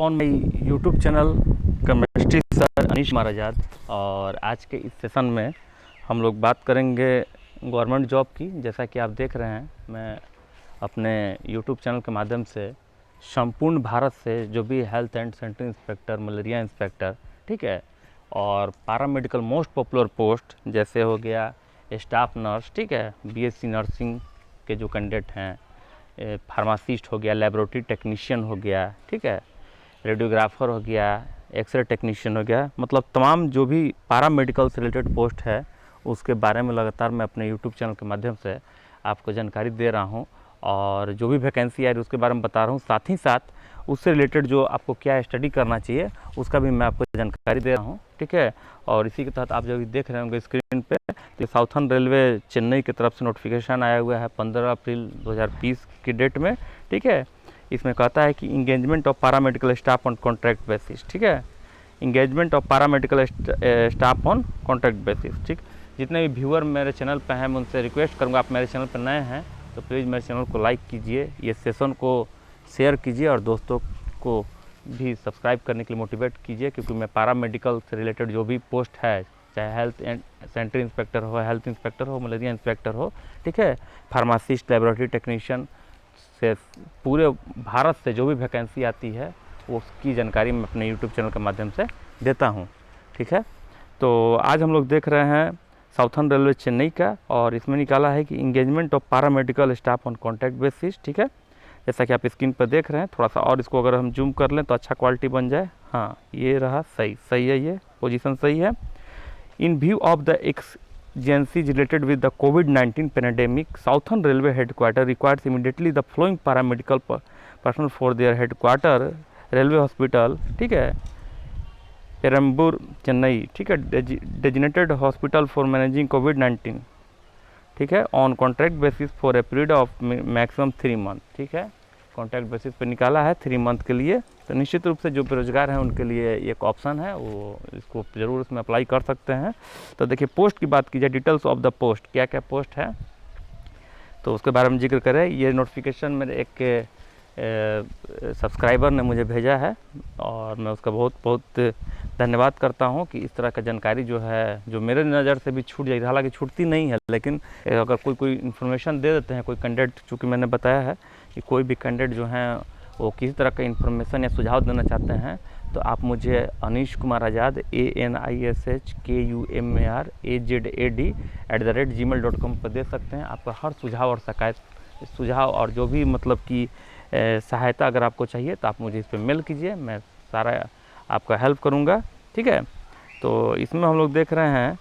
On my YouTube channel chemistry sir Anish Kumar Azad. और आज के इस सेशन में हम लोग बात करेंगे गवर्नमेंट जॉब की। जैसा कि आप देख रहे हैं, मैं अपने यूट्यूब चैनल के माध्यम से संपूर्ण भारत से जो भी health and centre inspector, malaria inspector, ठीक है, और पैरामेडिकल मोस्ट पॉपुलर पोस्ट जैसे हो गया स्टाफ नर्स, ठीक है, बीएससी नर्सिंग के जो कैंडिडेट हैं, फार्मासिस्ट हो गया, लेबोरेटरी टेक्नीशियन हो गया, ठीक है, रेडियोग्राफर हो गया, एक्सरे टेक्नीशियन हो गया, मतलब तमाम जो भी पैरामेडिकल से रिलेटेड पोस्ट है उसके बारे में लगातार मैं अपने यूट्यूब चैनल के माध्यम से आपको जानकारी दे रहा हूं। और जो भी वैकेंसी आ रही है उसके बारे में बता रहा हूं, साथ ही साथ उससे रिलेटेड जो आपको क्या स्टडी करना चाहिए उसका भी मैं आपको जानकारी दे रहा हूं, ठीक है। और इसी के तहत आप जो भी देख रहे होंगे स्क्रीन पे, तो साउथर्न रेलवे चेन्नई की तरफ से नोटिफिकेशन आया हुआ है 15 अप्रैल 2020 की डेट में, ठीक है। इसमें कहता है कि engagement of paramedical staff on contract basis, ठीक है, engagement of paramedical staff on contract basis, ठीक। जितने भी व्यूअर मेरे चैनल पर हैं मैं उनसे रिक्वेस्ट करूँगा, आप मेरे चैनल पर नए हैं तो प्लीज़ मेरे चैनल को लाइक कीजिए, ये सेशन को शेयर कीजिए और दोस्तों को भी सब्सक्राइब करने के लिए मोटिवेट कीजिए, क्योंकि मैं पैरामेडिकल से रिलेटेड जो भी पोस्ट है, चाहे हेल्थ एंड सेंटर इंस्पेक्टर हो, हेल्थ इंस्पेक्टर हो, मलेरिया इंस्पेक्टर हो, ठीक है, फार्मासिस्ट, लेबोरेटरी टेक्नीशियन से पूरे भारत से जो भी वैकेंसी आती है उसकी जानकारी मैं अपने यूट्यूब चैनल के माध्यम से देता हूँ, ठीक है। तो आज हम लोग देख रहे हैं साउथर्न रेलवे चेन्नई का, और इसमें निकाला है कि engagement of paramedical staff on contract basis, ठीक है, जैसा कि आप स्क्रीन पर देख रहे हैं। थोड़ा सा और इसको अगर हम जूम कर लें तो अच्छा क्वालिटी बन जाए। हाँ, ये रहा, सही है, ये पोजीशन सही है। इन view of the emergencies related with the COVID-19 pandemic, Southern Railway Headquarters requires immediately the following paramedical personnel for their headquarter railway hospital, ठीक है, पेरम्बूर चेन्नई, ठीक है, डेजिग्नेटेड हॉस्पिटल फॉर मैनेजिंग कोविड-19, ठीक है, on contract basis for a period of maximum 3 month, ठीक है, contract basis पे निकाला है 3 मंथ के लिए। तो निश्चित रूप से जो बेरोजगार हैं उनके लिए एक ऑप्शन है, वो इसको ज़रूर इसमें अप्लाई कर सकते हैं। तो देखिए पोस्ट की बात की जाए, डिटेल्स ऑफ द पोस्ट, क्या क्या पोस्ट है तो उसके बारे में जिक्र करें। ये नोटिफिकेशन मेरे एक सब्सक्राइबर ने मुझे भेजा है और मैं उसका बहुत बहुत धन्यवाद करता हूं कि इस तरह का जानकारी जो है, जो मेरे नज़र से भी छूट जाएगी, हालांकि छूटती नहीं है, लेकिन अगर कोई इन्फॉर्मेशन दे देते हैं कोई कैंडिडेट, चूँकि मैंने बताया है कि कोई भी कैंडिडेट जो हैं वो किसी तरह का इन्फॉर्मेशन या सुझाव देना चाहते हैं तो आप मुझे अनीश कुमार आज़ाद ANISHKUMARAZAD@gmail.com पर दे सकते हैं। आपका हर सुझाव और शिकायत, सुझाव और जो भी मतलब कि सहायता अगर आपको चाहिए तो आप मुझे इस पर मेल कीजिए, मैं सारा आपका हेल्प करूंगा, ठीक है। तो इसमें हम लोग देख रहे हैं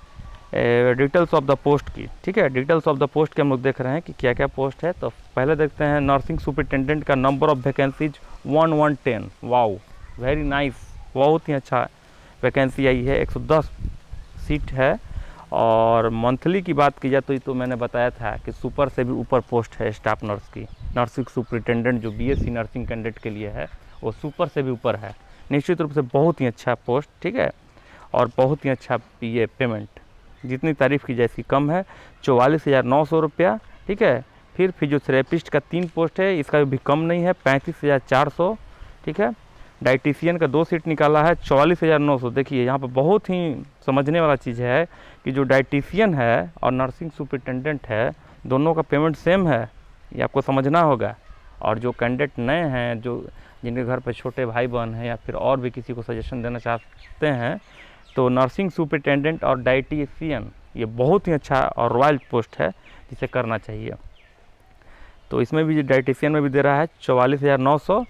डिटेल्स ऑफ द पोस्ट की, ठीक है, डिटेल्स ऑफ द पोस्ट के हम लोग देख रहे हैं कि क्या क्या पोस्ट है। तो पहले देखते हैं नर्सिंग सुपरिटेंडेंट का number of vacancies 1110, wow, very nice, बहुत ही अच्छा वैकेंसी आई है, 110 सीट है। और मंथली की बात की जाए तो ये तो मैंने बताया था कि सुपर से भी ऊपर पोस्ट है स्टाफ नर्स की, नर्सिंग सुपरिटेंडेंट जो बीएससी नर्सिंग कैंडिडेट के लिए है वो सुपर से भी ऊपर है। निश्चित रूप से बहुत ही अच्छा पोस्ट, ठीक है, और बहुत ही अच्छा ये पेमेंट, जितनी तारीफ़ की जाए इसकी कम है, 44,900 रुपया, ठीक है। फिर फिजियोथेरेपिस्ट का 3 पोस्ट है, इसका भी कम नहीं है, 35,400, ठीक है। डाइटिशियन का 2 सीट निकाला है, 44,900। देखिए यहाँ पर बहुत ही समझने वाला चीज़ है कि जो डाइटिशियन है और नर्सिंग सुपरिटेंडेंट है दोनों का पेमेंट सेम है, ये आपको समझना होगा। और जो कैंडिडेट नए हैं, जो जिनके घर पर छोटे भाई बहन हैं या फिर और भी किसी को सजेशन देना चाहते हैं, तो नर्सिंग सुपरिटेंडेंट और डाइटिशियन ये बहुत ही अच्छा और रॉयल पोस्ट है जिसे करना चाहिए। तो इसमें भी डाइटिशियन में भी दे रहा है 44,900।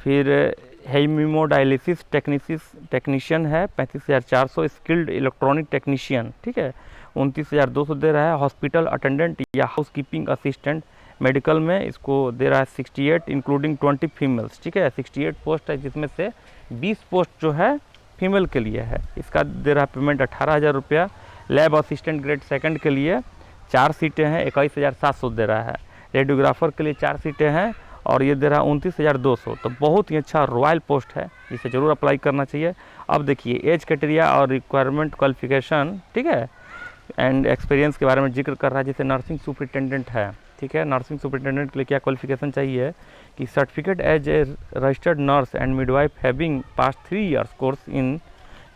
फिर हेमीमोडायलिसिस टेक्नीशियन है 35,400। स्किल्ड इलेक्ट्रॉनिक टेक्नीशियन, ठीक है, 29,200 दे रहा है। हॉस्पिटल अटेंडेंट या हाउसकीपिंग असिस्टेंट मेडिकल में इसको दे रहा है 68 इंक्लूडिंग 20 फीमेल्स, ठीक है, 68 पोस्ट है जिसमें से 20 पोस्ट जो है फीमेल के लिए है। इसका दे रहा है पेमेंट 18,000 रुपया। लैब असिस्टेंट ग्रेड 2 के लिए 4 सीटें हैं, 21,700 दे रहा है। रेडियोग्राफर के लिए 4 सीटें हैं और ये दे रहा है 29,200। तो बहुत ही अच्छा रॉयल पोस्ट है, इसे ज़रूर अप्लाई करना चाहिए। अब देखिए एज क्राइटेरिया और रिक्वायरमेंट क्वालिफिकेशन, ठीक है, एंड एक्सपीरियंस के बारे में जिक्र कर रहा है। जैसे नर्सिंग सुपरिटेंडेंट है, ठीक है। नर्सिंग सुपरिटेंडेंट के लिए क्या क्वालिफिकेशन चाहिए कि certificate as a registered nurse and midwife having pass 3 years course in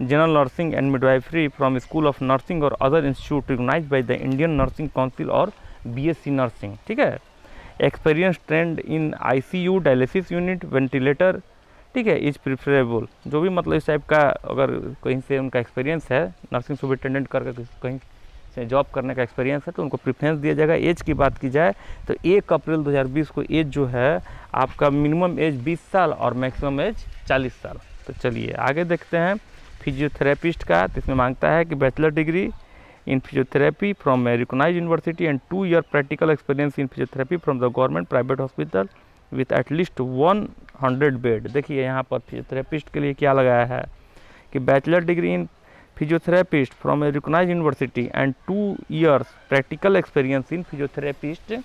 general nursing and midwifery from school of nursing और other institute recognised by the Indian nursing council और BSc nursing, ठीक है। Experience trained in ICU, dialysis unit, ventilator, ठीक है, is preferable. जो भी मतलब इस टाइप का अगर कहीं से उनका एक्सपीरियंस है, नर्सिंग सुपरिटेंडेंट करके कहीं से जॉब करने का एक्सपीरियंस है, तो उनको प्रेफरेंस दिया जाएगा। एज की बात की जाए तो 1 अप्रैल 2020 को एज जो है आपका मिनिमम एज 20 साल और मैक्सिमम एज 40 साल। तो चलिए आगे देखते हैं फिजियोथेरेपिस्ट का। तो इसमें मांगता है कि bachelor degree in physiotherapy from a recognised university and 2 year practical experience in physiotherapy from the government private hospital with at least 100 bed. देखिए यहाँ पर फिजियोथेरेपिस्ट के लिए क्या लगाया है कि bachelor degree in physiotherapist from a recognised university and 2 years practical experience in physiotherapist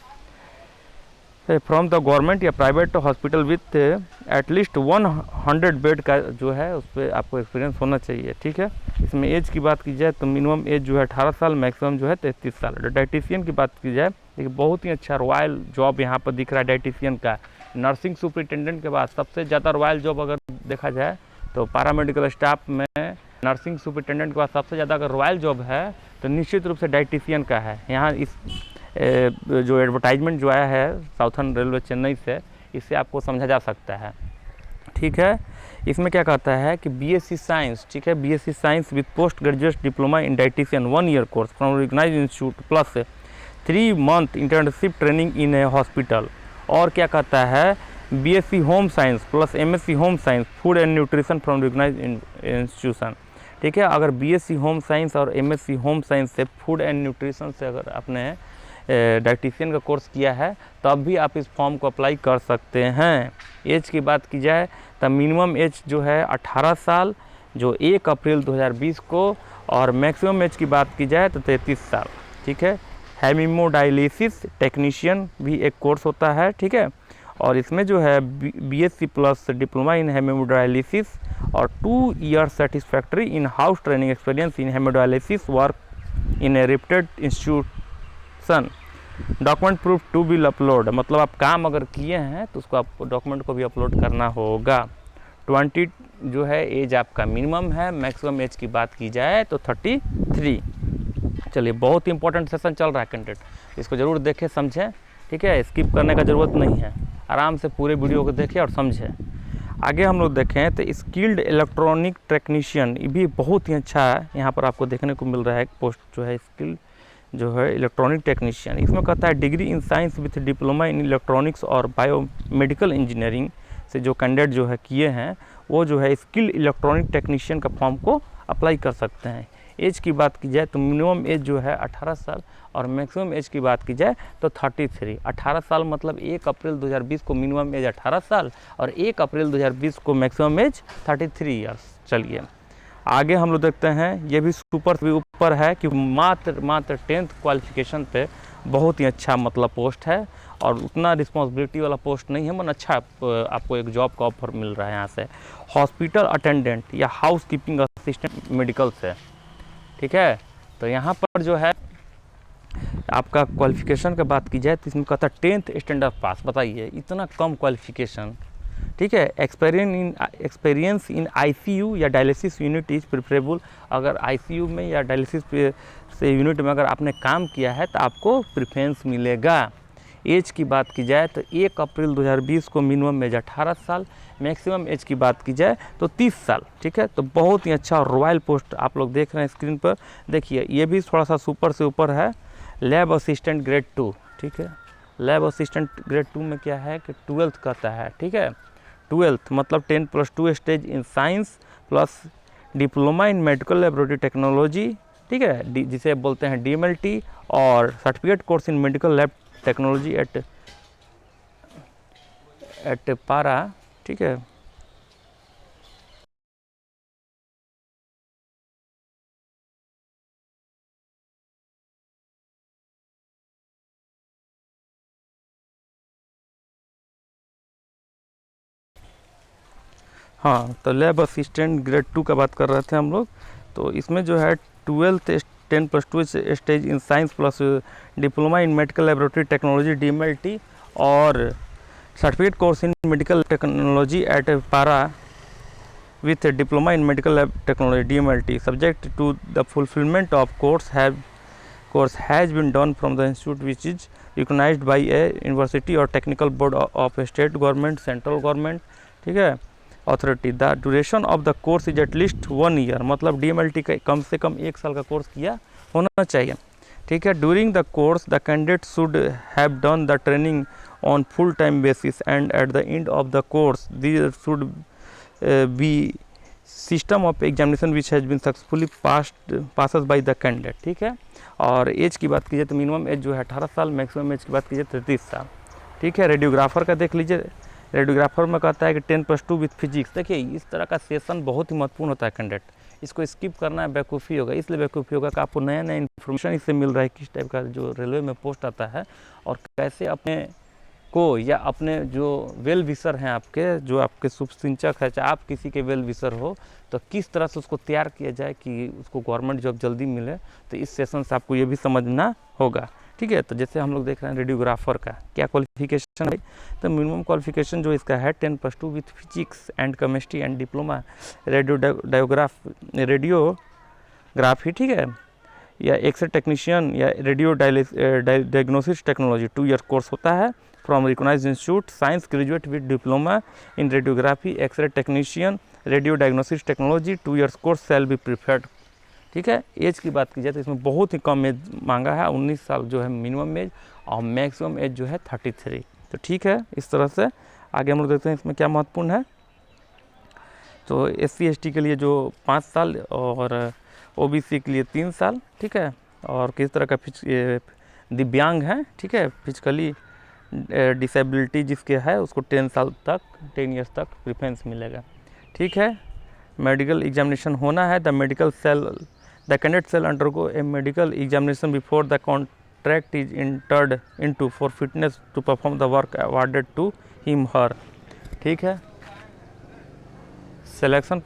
from the government या private hospital with at least 100 bed का जो है उस पर आपको एक्सपीरियंस होना चाहिए, ठीक है। इसमें एज की बात की जाए तो मिनिमम एज जो है 18 साल, मैक्सिमम जो है 33 साल। डाइटिशियन की बात की जाए, देखिए बहुत ही अच्छा रॉयल जॉब यहाँ पर दिख रहा है डाइटिशियन का। नर्सिंग सुपरिटेंडेंट के बाद सबसे ज़्यादा रॉयल जॉब अगर देखा जाए तो पैरामेडिकल स्टाफ में नर्सिंग सुपरिटेंडेंट के बाद सबसे ज़्यादा अगर रॉयल जॉब है तो निश्चित रूप से डाइटिशियन का है। यहाँ इस जो एडवर्टाइजमेंट जो आया है साउथर्न रेलवे चेन्नई से, इससे आपको समझा जा सकता है, ठीक है। इसमें क्या कहता है कि बीएससी साइंस, ठीक है, BSc science with post graduate diploma in dietitian 1 year course from recognised institute plus 3 month internship training in a hospital. और क्या कहता है BSc home science plus MSc home science food and nutrition from recognised institution, ठीक है। अगर BSc home science और MSc home science से food and nutrition से अगर आपने डाइटिशियन का कोर्स किया है तब भी आप इस फॉर्म को अप्लाई कर सकते हैं। एज की बात की जाए तो मिनिमम एज जो है 18 साल जो 1 अप्रैल 2020 को, और मैक्सिमम एज की बात की जाए तो 33 साल, ठीक है। हेमीमोडायलिसिस टेक्नीशियन भी एक कोर्स होता है, ठीक है। और इसमें जो है BSc plus diploma in haemodialysis और 2 year satisfactory in house training experience in haemodialysis work in a reputed institution. Document proof to will upload, मतलब आप काम अगर किए हैं तो उसको आप डॉक्यूमेंट को भी अपलोड करना होगा। 20 जो है एज आपका मिनिमम है, मैक्सिमम एज की बात की जाए तो 33। चलिए बहुत ही इंपॉर्टेंट सेशन चल रहा है कंटेंट, इसको ज़रूर देखें समझें, ठीक है। स्किप करने का ज़रूरत नहीं है, आराम से पूरे वीडियो को देखें और समझें। आगे हम लोग देखें तो स्किल्ड इलेक्ट्रॉनिक टेक्नीशियन, ये भी बहुत ही अच्छा है, यहाँ पर आपको देखने को मिल रहा है पोस्ट जो है स्किल्ड जो है इलेक्ट्रॉनिक टेक्नीशियन। इसमें कहता है degree in science with diploma in electronics और बायोमेडिकल इंजीनियरिंग से जो कैंडिडेट जो है किए हैं वो जो है स्किल्ड इलेक्ट्रॉनिक टेक्नीशियन का फॉर्म को अप्लाई कर सकते हैं। एज की बात की जाए तो मिनिमम एज जो है 18 साल और मैक्सिमम एज की बात की जाए तो 33। 18 साल मतलब 1 अप्रैल 2020 को मिनिमम एज 18 साल और 1 अप्रैल 2020 को मैक्सिमम एज 33 ईयर्स। चलिए आगे हम लोग देखते हैं, ये भी सुपर भी ऊपर है कि मात्र 10th क्वालिफिकेशन पे बहुत ही अच्छा मतलब पोस्ट है और उतना रिस्पॉन्सिबिलिटी वाला पोस्ट नहीं है, मन अच्छा आपको एक जॉब का ऑफर मिल रहा है यहाँ से। हॉस्पिटल अटेंडेंट या हाउस कीपिंग असिस्टेंट मेडिकल से, ठीक है। तो यहाँ पर जो है आपका क्वालिफिकेशन का बात की जाए तो इसमें कहता है 10th स्टैंडर्ड पास। बताइए इतना कम क्वालिफिकेशन, ठीक है। एक्सपीरियंस इन आईसीयू या डायलिसिस यूनिट इज प्रिफरेबल। अगर आईसीयू में या डायलिसिस से यूनिट में अगर आपने काम किया है तो आपको प्रेफरेंस मिलेगा। एज की बात की जाए तो 1 अप्रैल 2020 को मिनिमम एज 18 साल, मैक्सिमम एज की बात की जाए तो 30 साल, ठीक है। तो बहुत ही अच्छा रॉयल पोस्ट आप लोग देख रहे हैं स्क्रीन पर। देखिए ये भी थोड़ा सा सुपर से ऊपर है, लैब असिस्टेंट ग्रेड 2, ठीक है। लैब असिस्टेंट ग्रेड 2 में क्या है कि 12th कहता है, ठीक है। 12th मतलब 10+2 stage in science plus diploma in medical laboratory technology, ठीक है, जिसे बोलते हैं DMLT, और certificate course in medical lab technology at पारा, ठीक है। हाँ तो लैब असिस्टेंट ग्रेड 2 का बात कर रहे थे हम लोग। तो इसमें जो है 12th 10+2 stage in science plus diploma in medical laboratory technology DMLT और certificate course in medical technology at पारा with a diploma in medical lab technology DMLT subject to the fulfillment of course has been done from the institute which is recognized by a university or technical board of a state government central government, ठीक है, authority. The duration of the course is at least 1 year, मतलब DMLT का कम से कम 1 साल का course किया होना चाहिए, ठीक है. During the course the candidate should have done the training on full time basis and at the end of the course there should be system of examination which has been successfully passes by the candidate, ठीक है. और as की बात कीजिए तो minimum age जो है 18 साल, मैक्सिमम एज की बात कीजिए 33 साल, ठीक है. रेडियोग्राफर का देख लीजिए, रेडियोग्राफर में कहता है कि 10+2 विथ फिजिक्स. देखिए इस तरह का सेशन बहुत ही महत्वपूर्ण होता है कैंडिडेट, इसको स्किप करना है बेवकूफ़ी होगा, इसलिए बेवकूफ़ी होगा कि आपको नया नया इन्फॉर्मेशन इससे मिल रहा है किस टाइप का जो रेलवे में पोस्ट आता है और कैसे अपने को या अपने जो वेल विशर हैं आपके, जो आपके शुभचिंतक है, चाहे आप किसी के वेल विशर हो, तो किस तरह से उसको तैयार किया जाए कि उसको गवर्नमेंट जॉब जल्दी मिले. तो इस सेशन से आपको ये भी समझना होगा, ठीक है. तो जैसे हम लोग देख रहे हैं रेडियोग्राफर का क्या क्वालिफिकेशन है, तो मिनिमम क्वालिफिकेशन जो इसका है 10+2 with physics and chemistry and diploma radiography, ठीक है, या एक्सरे टेक्नीशियन या radio diagnosis technology 2 year course होता है from recognised institute. Science graduate with diploma in radiography x ray technician radio diagnosis technology 2 years course shall be preferred, ठीक है. As की बात की जाए तो इसमें बहुत ही कम एज मांगा है, 19 साल जो है मिनिमम एज और मैक्सिमम एज जो है 33. तो ठीक है, इस तरह से आगे हम लोग देखते हैं इसमें क्या महत्वपूर्ण है. तो SC ST के लिए जो 5 साल और OBC के लिए 3 साल, ठीक है. और किस तरह का दिव्यांग है, ठीक है, फिजिकली डिसेबिलिटी जिसके है उसको 10 ईयर्स तक प्रेफरेंस मिलेगा, ठीक है. मेडिकल एग्जामिनेशन होना है. The candidate shall undergo a medical examination before the contract is entered into for fitness to perform the work awarded to him her, ठीक है. सिलेक्शन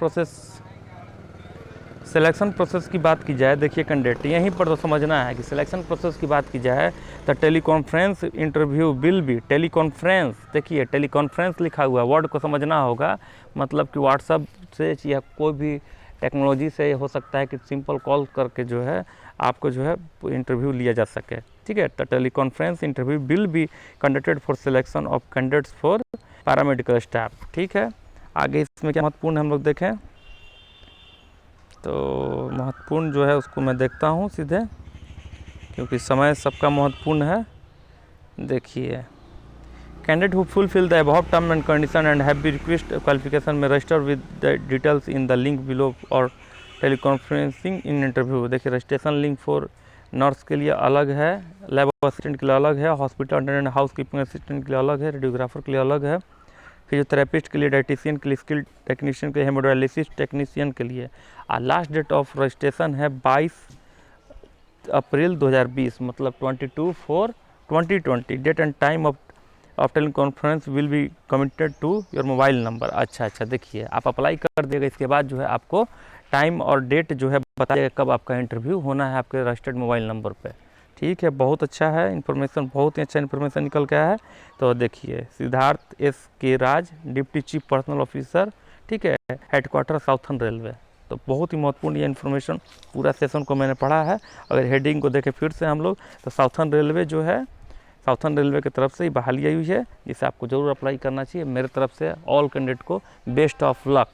प्रोसेस की बात की जाए, देखिए कैंडिडेट यहीं पर तो समझना है कि सिलेक्शन प्रोसेस की बात की जाए तो teleconference interview will be teleconference, देखिए टेलीकॉन्फ्रेंस लिखा हुआ है, वर्ड को समझना होगा, मतलब कि व्हाट्सअप से या कोई भी टेक्नोलॉजी से हो सकता है कि सिंपल कॉल करके जो है आपको जो है इंटरव्यू लिया जा सके, ठीक है. तो teleconference interview will be conducted for selection of candidates for paramedical staff, ठीक है. आगे इसमें क्या महत्वपूर्ण हम लोग देखें तो महत्वपूर्ण जो है उसको मैं देखता हूँ सीधे, क्योंकि समय सबका महत्वपूर्ण है. देखिए candidate who fulfil the above term and condition and have be request qualification में register with the details in the link below और टेलीकॉन्फ्रेंसिंग इन इंटरव्यू. देखिए रजिस्ट्रेशन लिंक फॉर नर्स के लिए अलग है, लैब असिस्टेंट के लिए अलग है, hospital attendant house keeping assistant के लिए अलग है, रेडियोग्राफर के लिए अलग है, फिजियोथेरेपिस्ट के लिए, डाइटिशियन के लिए, स्किल टेक्नीशियन के लिए, हेमोडायलिसिस टेक्नीशियन के लिए. और लास्ट डेट ऑफ रजिस्ट्रेशन है 22 अप्रैल 2020, मतलब 22/4/2020. Date and time of teleconference will be committed to your mobile number. अच्छा, देखिए आप अप्लाई कर देगा, इसके बाद जो है आपको टाइम और डेट जो है बताइएगा कब आपका इंटरव्यू होना है आपके रजिस्टर्ड मोबाइल नंबर पे, ठीक है. बहुत अच्छा है इन्फॉर्मेशन, बहुत ही अच्छा इन्फॉर्मेशन निकल के आया है. तो देखिए सिद्धार्थ SK राज, डिप्टी चीफ पर्सनल ऑफिसर, ठीक है, हेडक्वार्टर साउथर्न रेलवे. तो बहुत ही महत्वपूर्ण ये इन्फॉर्मेशन, पूरा सेशन को मैंने पढ़ा है. अगर हेडिंग को देखें फिर से हम लोग, तो साउथर्न रेलवे जो है, साउथर्न रेलवे की तरफ से ही बहाली आई हुई है, जिसे आपको ज़रूर अप्लाई करना चाहिए. मेरे तरफ से ऑल कैंडिडेट को बेस्ट ऑफ लक.